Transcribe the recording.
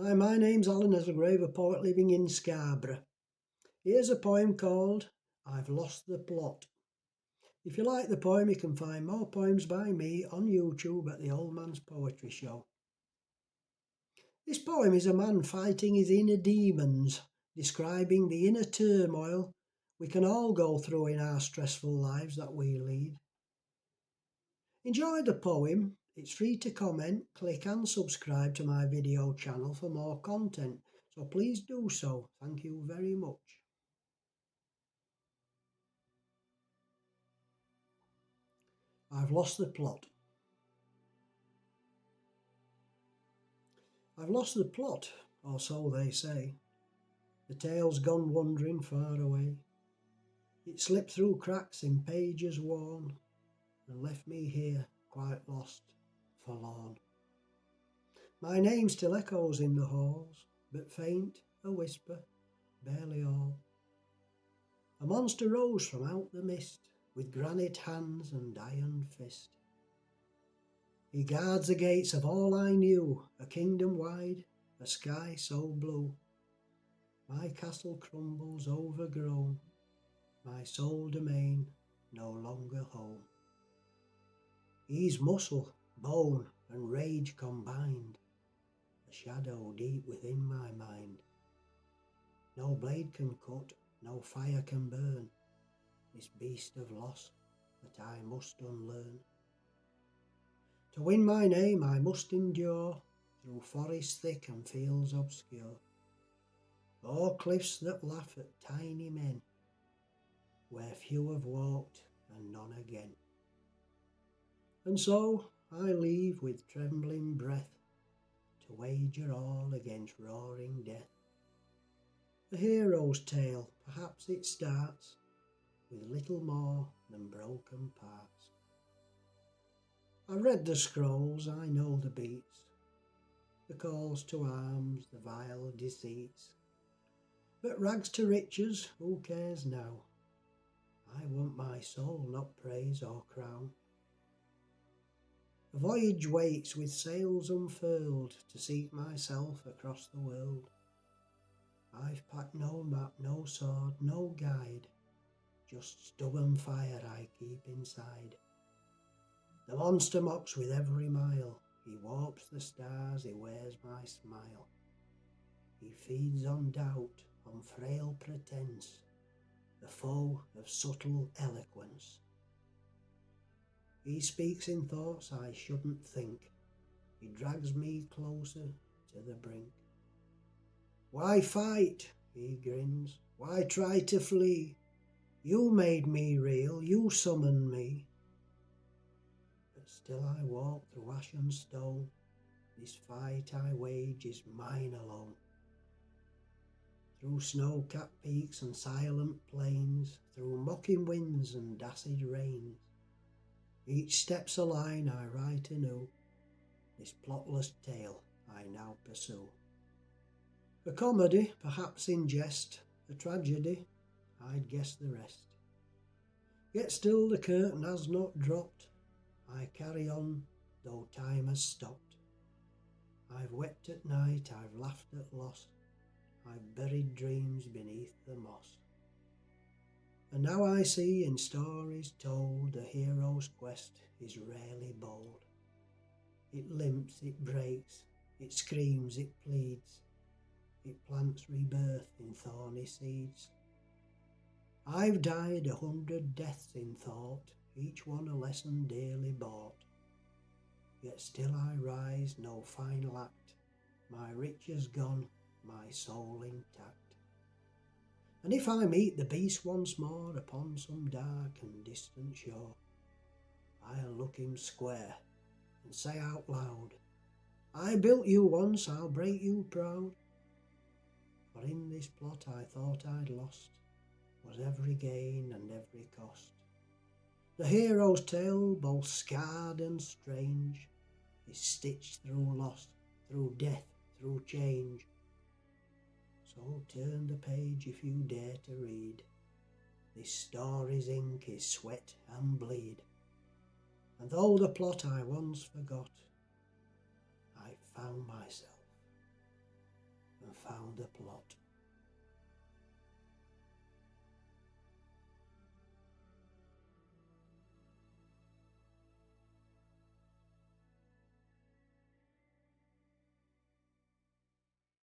Hi, my name's Alan Esselgrave, a poet living in Scarborough. Here's a poem called I've Lost the Plot. If you like the poem, you can find more poems by me on YouTube at the Old Man's Poetry Show. This poem is a man fighting his inner demons, describing the inner turmoil we can all go through in our stressful lives that we lead. Enjoy the poem. It's free to comment, click and subscribe to my video channel for more content. So please do so. Thank you very much. I've lost the plot. I've lost the plot, or so they say. The tale's gone wandering far away. It slipped through cracks in pages worn and left me here quite lost, forlorn. My name still echoes in the halls, but faint, a whisper, barely all. A monster rose from out the mist, with granite hands and iron fist. He guards the gates of all I knew, a kingdom wide, a sky so blue. My castle crumbles overgrown, my sole domain no longer home. He's muscle, bone and rage combined, a shadow deep within my mind. No blade can cut, no fire can burn, this beast of loss that I must unlearn. To win my name I must endure, through forests thick and fields obscure, o'er cliffs that laugh at tiny men, where few have walked and none again. And so I leave with trembling breath, to wager all against roaring death. A hero's tale, perhaps it starts, with little more than broken parts. I've read the scrolls, I know the beats, the calls to arms, the vile deceits. But rags to riches, who cares now? I want my soul, not praise or crown. A voyage waits with sails unfurled, to seek myself across the world. I've packed no map, no sword, no guide, just stubborn fire I keep inside. The monster mocks with every mile, he warps the stars, he wears my smile. He feeds on doubt, on frail pretense, the foe of subtle eloquence. He speaks in thoughts I shouldn't think, he drags me closer to the brink. Why fight? He grins. Why try to flee? You made me real, you summoned me. But still I walk through ash and stone, this fight I wage is mine alone. Through snow-capped peaks and silent plains, through mocking winds and acid rains, each step's a line I write anew, this plotless tale I now pursue. A comedy, perhaps in jest, a tragedy, I'd guess the rest. Yet still the curtain has not dropped, I carry on though time has stopped. I've wept at night, I've laughed at loss, I've buried dreams beneath the moss. And now I see in stories told, a hero's quest is rarely bold. It limps, it breaks, it screams, it pleads, it plants rebirth in thorny seeds. I've died 100 deaths in thought, each one a lesson dearly bought. Yet still I rise, no final act, my riches gone, my soul intact. And if I meet the beast once more upon some dark and distant shore, I'll look him square and say out loud, I built you once, I'll break you proud. For in this plot I thought I'd lost was every gain and every cost. The hero's tale, both scarred and strange, is stitched through loss, through death, through change. So turn the page if you dare to read, this story's ink is sweat and bleed. And though the plot I once forgot, I found myself found a plot.